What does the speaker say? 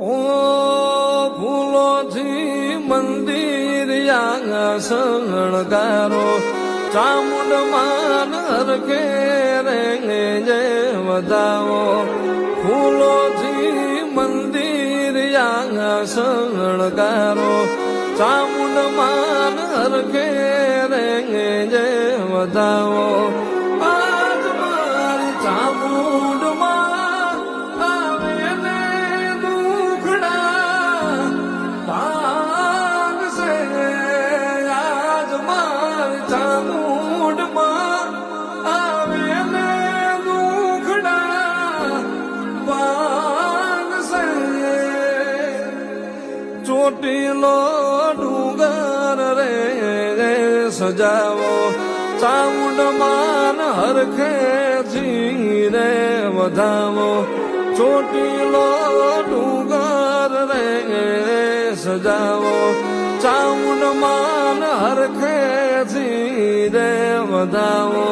ઓ ફૂલોથી મંદિર શણગારો ચામુંડ માન હરખે રેંગે જય વધાવો ફૂલોથી મંદિર શણગારો ચામુંડ માન હરખે રેંગે જય વધાવો આજ મારી ચામુંડ માં આવે ને દુખડા ભાગશે આજ મારી ચામુંડ માં આવે ને દુખડા ભાગશે ચોટીલો ડુંગર રે સજાવો ચામુંડ માન હરખેથી રે વધાવો ચોટીલો ડુંગર રે સજાવો ચામુંડ માન હરખેથી રે વધાવો